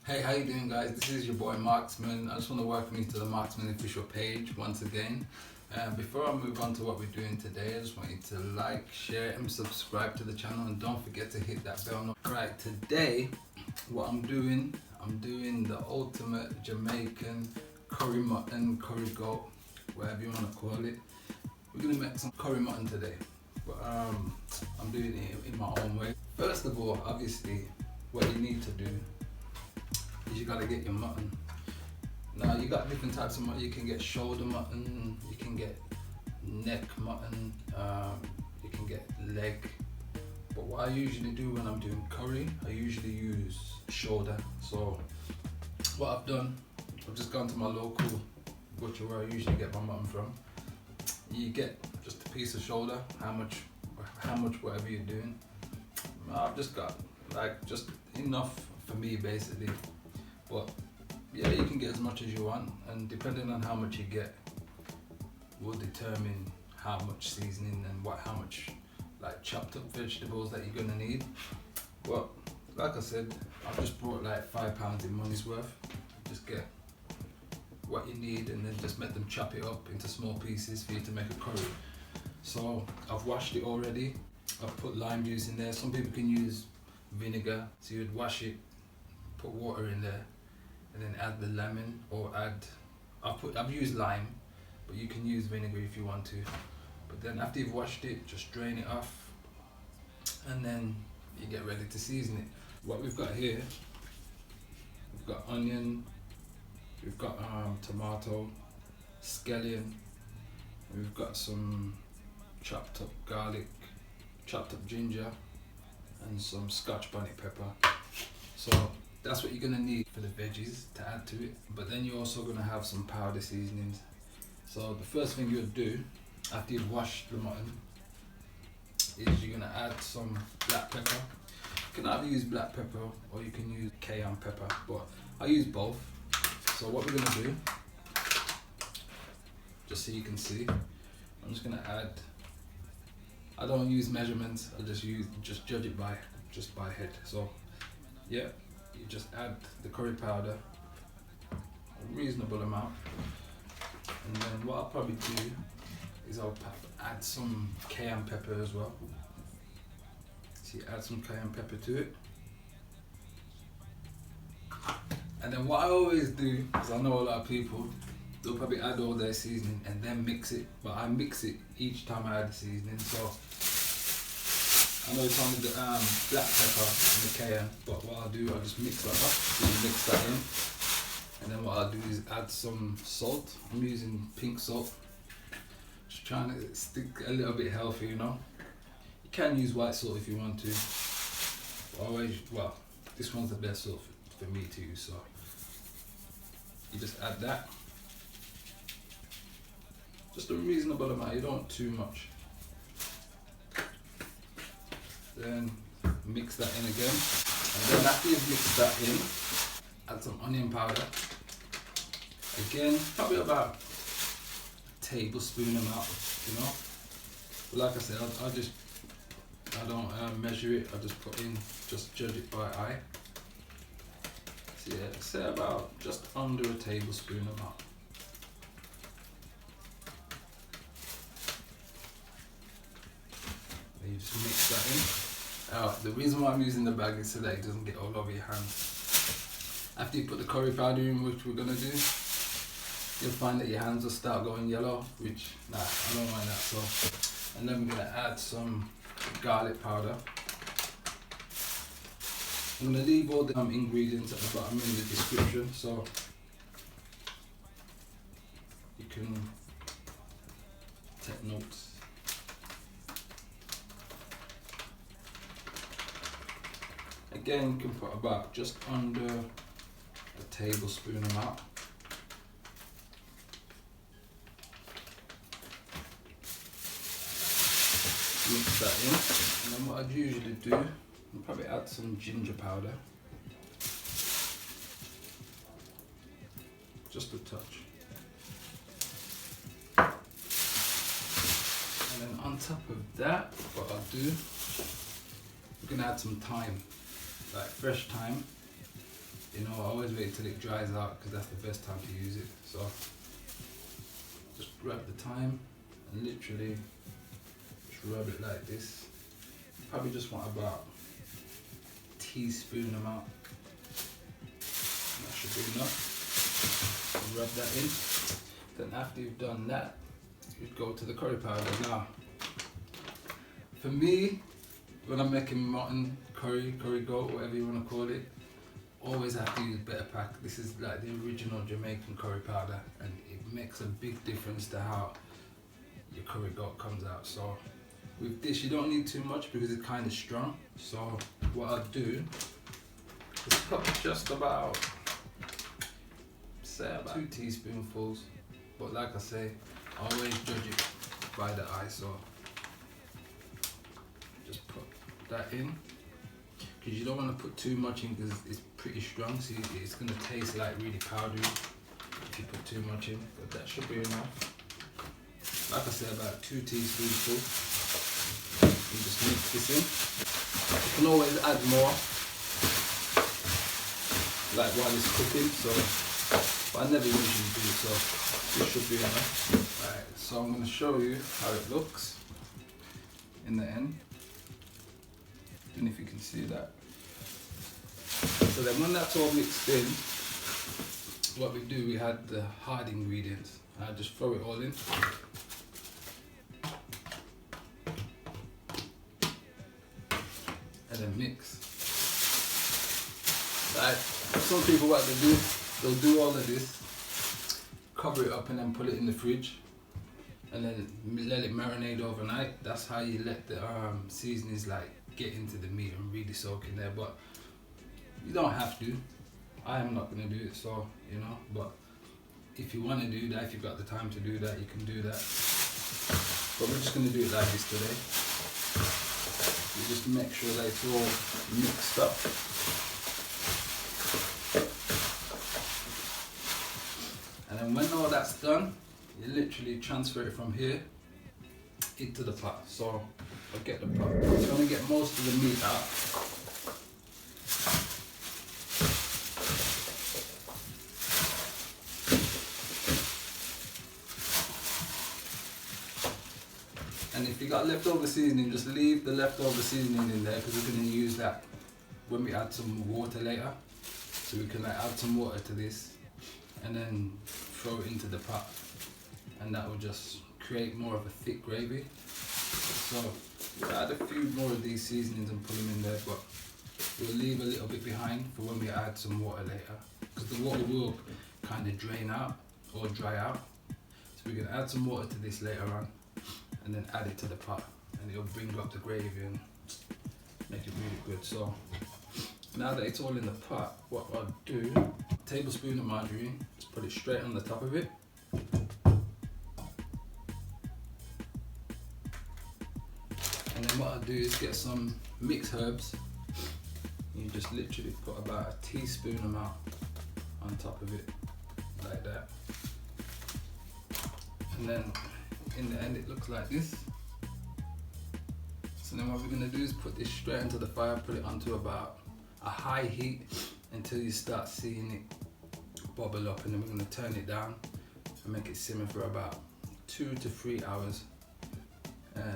Hey, how you doing, guys? This is your boy Marksman. I just want to welcome you to the Marksman official page once again. Before I move on to what we're doing today, I just want you to like, share and subscribe to the channel, and don't forget to hit that bell. Right, today what I'm doing the ultimate Jamaican curry mutton, curry goat, whatever you want to call it. We're going to make some curry mutton today, but I'm doing it in my own way. First of all, obviously, what you need to do is you gotta get your mutton. Now you got different types of mutton. You can get shoulder mutton, you can get neck mutton, you can get leg. But what I usually do when I'm doing curry, I usually use shoulder. So what I've done, I've just gone to my local butcher where I usually get my mutton from. You get just a piece of shoulder, how much whatever you're doing. I've just got like just enough for me basically. But yeah, you can get as much as you want, and depending on how much you get will determine how much seasoning and how much like chopped up vegetables that you're gonna need. But like I said, I've just brought like £5 in money's worth. Just get what you need and then just let them chop it up into small pieces for you to make a curry. So I've washed it already. I've put lime juice in there. Some people can use vinegar, so you'd wash it, put water in there, and then add the lemon, or I've used lime, but you can use vinegar if you want to. But then after you've washed it, just drain it off, and then you get ready to season it. What we've got here, we've got onion, we've got tomato, scallion, we've got some chopped up garlic, chopped up ginger, and some Scotch bonnet pepper. So that's what you're gonna need for the veggies to add to it. But then you're also gonna have some powder seasonings. So the first thing you'll do after you've washed the mutton is you're gonna add some black pepper. You can either use black pepper or you can use cayenne pepper, but I use both. So what we're gonna do, just so you can see, I'm just gonna add. I don't use measurements. I just judge it by head. So yeah. You just add the curry powder, a reasonable amount, and then what I'll probably do is I'll add some cayenne pepper as well. So you add some cayenne pepper to it, and then what I always do, because I know a lot of people, they'll probably add all their seasoning and then mix it, but I mix it each time I add the seasoning. So I know it's only the black pepper and the cayenne, but what I'll do, I'll just mix that up, mix that in, and then what I'll do is add some salt. I'm using pink salt, just trying to stick a little bit healthy, you know. You can use white salt if you want to, but this one's the best salt for me to use, so you just add that. Just a reasonable amount, you don't want too much. Then mix that in again, and then after you've mixed that in, add some onion powder. Again, probably about a tablespoon amount, you know. But like I said, I don't measure it. I just put in, just judge it by eye. So yeah, say about just under a tablespoon amount. And you just mix that in. The reason why I'm using the bag is so that it doesn't get all over your hands. After you put the curry powder in, which we're gonna do, you'll find that your hands will start going yellow, which I don't want that. So, and then we're gonna add some garlic powder. I'm gonna leave all the ingredients at the bottom in the description, so you can take notes. Again, you can put about just under a tablespoon amount. Mix that in, and then what I'd usually do, I'll probably add some ginger powder, just a touch. And then on top of that, what I'll do, we're gonna add some thyme. Like fresh thyme, you know, I always wait till it dries out because that's the best time to use it. So just grab the thyme and literally just rub it like this. Probably just want about a teaspoon amount. That should be enough. Rub that in. Then after you've done that, you'd go to the curry powder. Now, for me, when I'm making mutton, curry goat, whatever you want to call it, always have to use BETAPAC. This is like the original Jamaican curry powder, and it makes a big difference to how your curry goat comes out. So with this, you don't need too much because it's kind of strong. So what I'll do is put just about, say about 2 teaspoonfuls. But like I say, I always judge it by the eye. So just put that in, because you don't want to put too much in because it's pretty strong, so it's going to taste like really powdery if you put too much in, but that should be enough. Like I said, about 2 teaspoonfuls. You just mix this in. You can always add more, like while it's cooking, so, but I never usually do, so this should be enough. Right, so I'm going to show you how it looks in the end. I don't know if you can see that. So then when that's all mixed in, what we do, we had the hard ingredients. I just throw it all in. And then mix. Like, some people, what they do, they'll do all of this, cover it up and then put it in the fridge and then let it marinate overnight. That's how you let the seasonings like get into the meat and really soak in there, but you don't have to. I am not going to do it, so you know, but if you want to do that, if you've got the time to do that, you can do that. But we're just going to do it like this today. You just make sure that it's all mixed up. And then when all that's done, you literally transfer it from here into the pot. So I'll get the pot. You're going to get most of the meat out. And if you got leftover seasoning, just leave the leftover seasoning in there, because we're going to use that when we add some water later. So we can like add some water to this and then throw it into the pot, and that will just create more of a thick gravy. So we'll add a few more of these seasonings and put them in there, but we'll leave a little bit behind for when we add some water later, because the water will kind of drain out or dry out. So we're going to add some water to this later on and then add it to the pot, and it'll bring up the gravy and make it really good. So now that it's all in the pot, what I'll do, a tablespoon of margarine, just put it straight on the top of it. And then what I'll do is get some mixed herbs. You just literally put about a teaspoon amount on top of it, like that. And then in the end it looks like this. So then what we're going to do is put this straight into the fire, put it onto about a high heat until you start seeing it bubble up, and then we're going to turn it down and make it simmer for about 2 to 3 hours.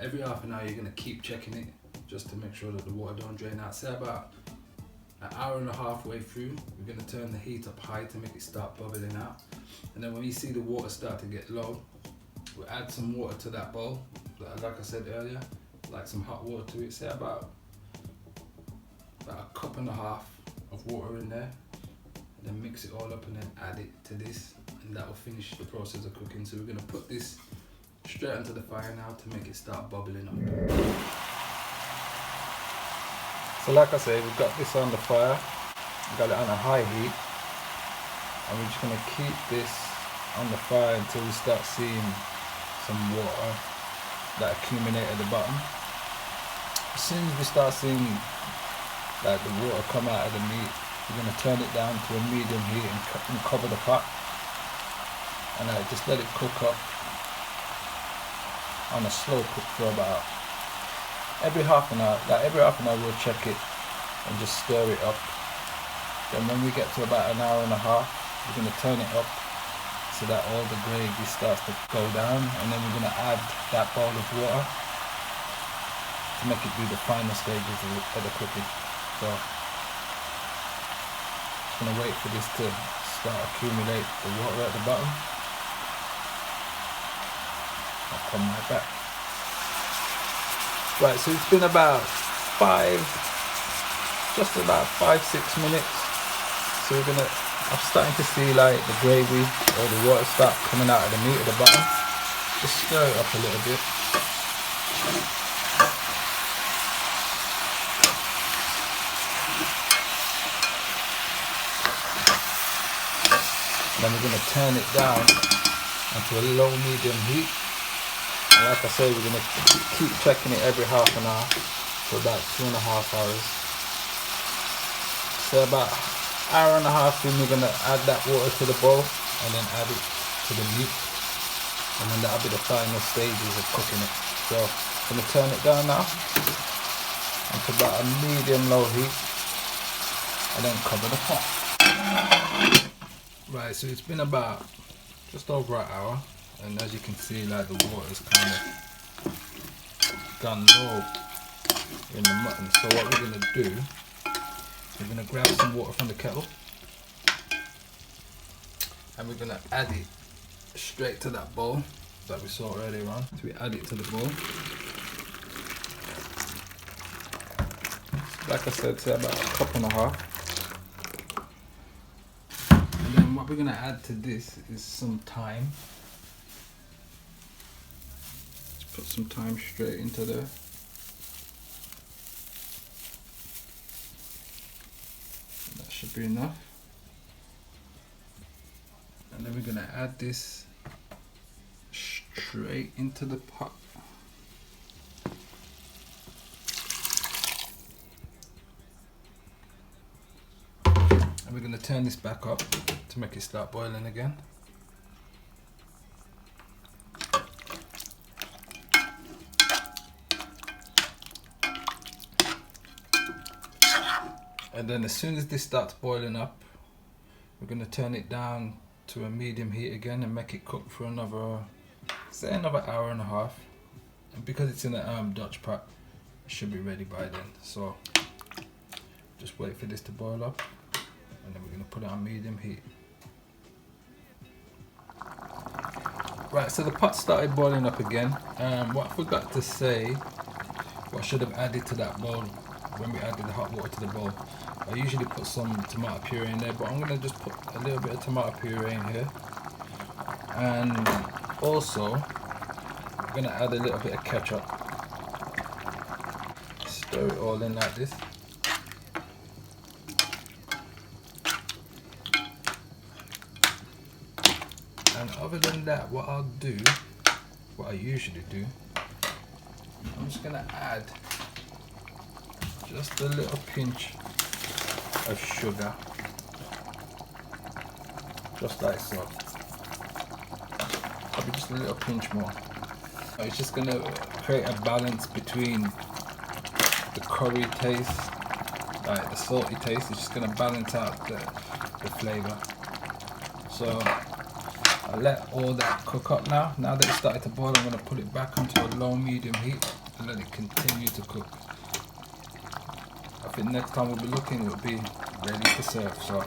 Every half an hour you're going to keep checking it just to make sure that the water don't drain out. Say about an hour and a half way through, we're going to turn the heat up high to make it start bubbling out. And then when you see the water start to get low, we'll add some water to that bowl, like I said earlier, like some hot water to it. Say about a cup and a half of water in there, and then mix it all up and then add it to this, and that will finish the process of cooking. So we're going to put this straight onto the fire now to make it start bubbling up. So like I say, we've got this on the fire, we've got it on a high heat, and we're just going to keep this on the fire until we start seeing some water that accumulate at the bottom. As soon as we start seeing like the water come out of the meat, we're going to turn it down to a medium heat and cover the pot, and just let it cook up on a slow cook for about every half an hour. Like every half an hour we'll check it and just stir it up Then when we get to about an hour and a half, we're going to turn it up so that all the gravy starts to go down, and then we're going to add that bowl of water to make it do the final stages of the cooking. So just going to wait for this to start accumulate the water at the bottom. I'll come right back. Right, so it's been about just about 5-6 minutes. So I'm starting to see like the gravy or the water start coming out of the meat at the bottom. Just stir it up a little bit. Then we're going to turn it down onto a low medium heat. And like I say, we're going to keep checking it every half an hour for about 2.5 hours. So about an hour and a half in, we're going to add that water to the bowl and then add it to the meat. And then that'll be the final stages of cooking it. So I'm going to turn it down now onto about a medium low heat and then cover the pot. Right, so it's been about just over an hour, and as you can see, like the water's kind of gone low in the mutton. So what we're going to do, we're going to grab some water from the kettle and we're going to add it straight to that bowl that we saw earlier on. So we add it to the bowl. Like I said, say about a cup and a half. What we're going to add to this is some thyme. Let's put some thyme straight into there. That should be enough. And then we're going to add this straight into the pot. And we're going to turn this back up to make it start boiling again. And then as soon as this starts boiling up, we're going to turn it down to a medium heat again and make it cook for another, say another hour and a half. And because it's in a Dutch pot, it should be ready by then. So just wait for this to boil up, and then we're going to put it on medium heat. Right, so the pot started boiling up again. What I forgot to say, what I should have added to that bowl when we added the hot water to the bowl, I usually put some tomato puree in there, but I'm going to just put a little bit of tomato puree in here. And also, I'm going to add a little bit of ketchup. Stir it all in like this. And other than that, what I usually do, I'm just going to add just a little pinch of sugar, just like so. Probably just a little pinch more. It's just going to create a balance between the curry taste, like the salty taste. It's just going to balance out the flavour. So I'll let all that cook up now. Now that it's started to boil, I'm going to put it back onto a low medium heat and let it continue to cook. I think next time we'll be looking, it'll be ready to serve. So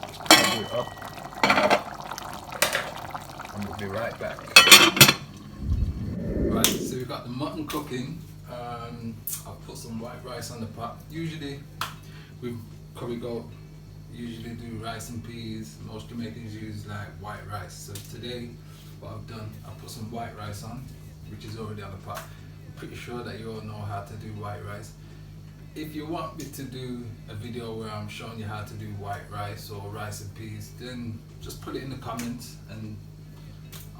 just cover it up and we'll be right back. Right, so we've got the mutton cooking. I've put some white rice on the pot. Usually with curry goat, usually do rice and peas. Most Jamaicans use like white rice. So today what I've done, I've put some white rice on, which is already on the pot. I'm pretty sure that you all know how to do white rice. If you want me to do a video where I'm showing you how to do white rice or rice and peas, then just put it in the comments and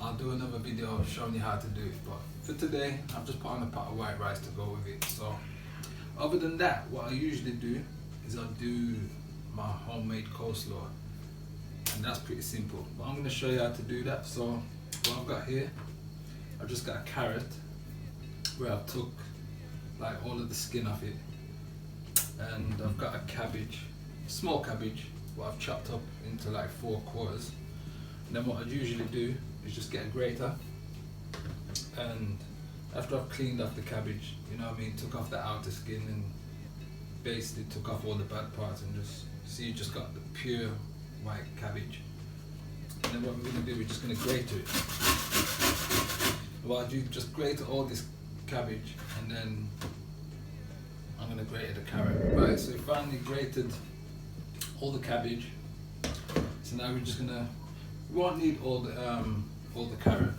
I'll do another video showing you how to do it. But for today, I've just put on a pot of white rice to go with it. So other than that, what I usually do is I'll do my homemade coleslaw, and that's pretty simple, but I'm going to show you how to do that. So what I've got here, I've just got a carrot where I've took like all of the skin off it, and I've got a cabbage small cabbage, what I've chopped up into like 4/4. And then what I'd usually do is just get a grater, and after I've cleaned off the cabbage, you know what I mean, took off the outer skin and basically took off all the bad parts, and just so you just got the pure white cabbage. And then what we're going to do, we're just going to grate it. What I do, just grate all this cabbage, and then I'm going to grate the carrot. Right, so we finally grated all the cabbage. So now we're just going to, we won't need all the carrot.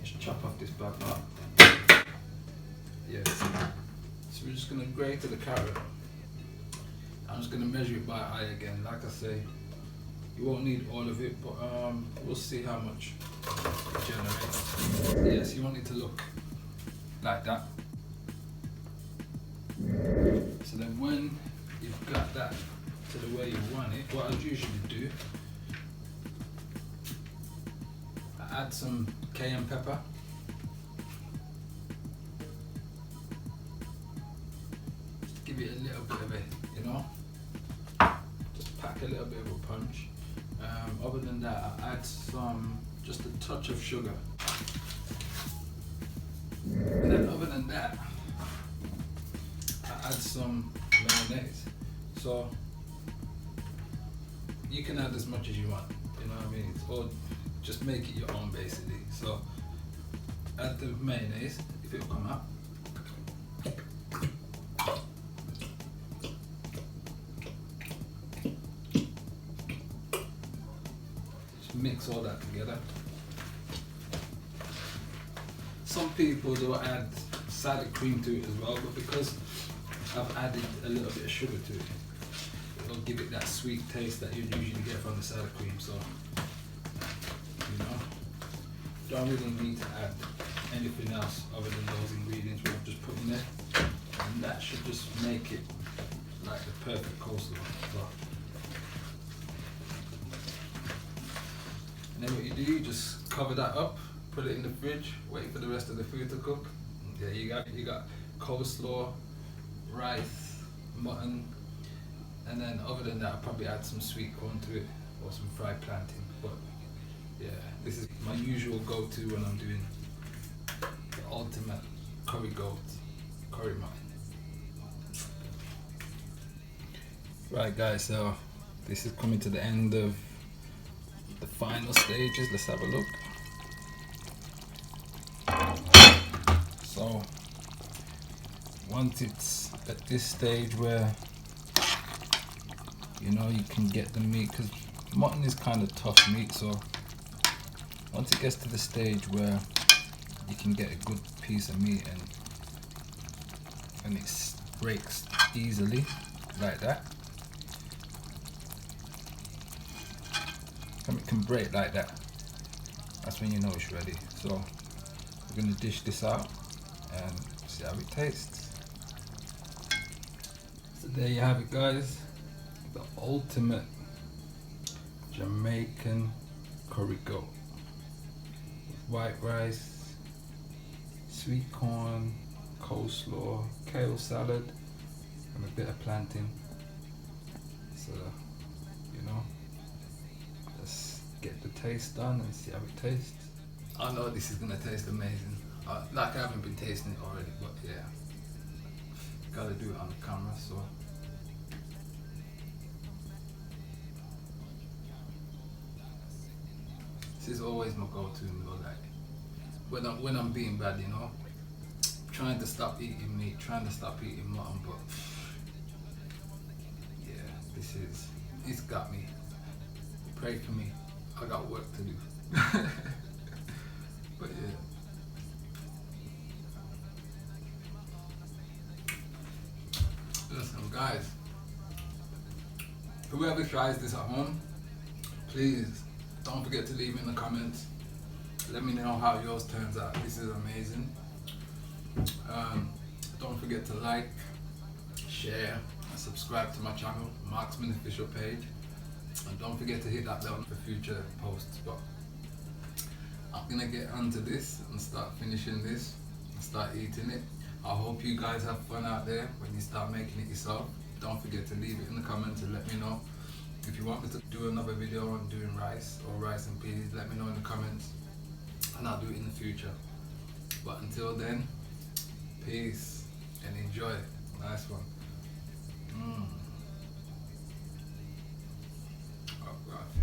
Just chop off this bad part. Yes. So we're just going to grate the carrot. I'm just going to measure it by eye again. Like I say, you won't need all of it, but we'll see how much it generates. Yes, you want it to look like that. So then when you've got that to the way you want it, what I'd usually do, I add some cayenne pepper. Just give it a little bit of it, you know, just pack a little bit of a punch. Other than that, I add just a touch of sugar. And then other than that, I add some mayonnaise. So you can add as much as you want, you know what I mean? Or just make it your own basically. So add the mayonnaise if it'll come out. Mix all that together. Some people will add sour cream to it as well, but because I've added a little bit of sugar to it, it'll give it that sweet taste that you usually get from the sour cream. So, you know, don't really need to add anything else other than those ingredients we've just put in there, and that should just make it like the perfect coleslaw. So, and then what you do, you just cover that up, put it in the fridge, wait for the rest of the food to cook. Yeah, you got coleslaw, rice, mutton, and then other than that, I'll probably add some sweet corn to it or some fried plantain. But yeah, this is my usual go-to when I'm doing the ultimate curry goat, curry mutton. Right guys, so this is coming to the end of the final stages. Let's have a look. So once it's at this stage where you know you can get the meat, because mutton is kind of tough meat, so once it gets to the stage where you can get a good piece of meat and it breaks easily like that, and it can break like that, that's when you know it's ready. So we're going to dish this out and see how it tastes. So there you have it guys, the ultimate Jamaican curry goat. White rice, sweet corn, coleslaw, kale salad, and a bit of plantain. So, you know, let's get the taste done and see how it tastes. I know this is gonna taste amazing. Like I haven't been tasting it already, but yeah, gotta do it on the camera. So. This is always my go-to meal, like when I'm being bad, you know, trying to stop eating meat, trying to stop eating mutton, but yeah, it's got me. Pray for me, I got work to do. But yeah. Listen guys, whoever tries this at home, please don't forget to leave in the comments. Let me know how yours turns out. This is amazing. Don't forget to like, share, and subscribe to my channel, Marksman official page. And don't forget to hit that bell for future posts. But I'm gonna get onto this and start finishing this and start eating it. I hope you guys have fun out there when you start making it yourself. don't forget to leave it in the comments and let me know. If you want me to do another video on doing rice or rice and peas, let me know in the comments and I'll do it in the future. But until then, peace and enjoy. Nice one. Oh God.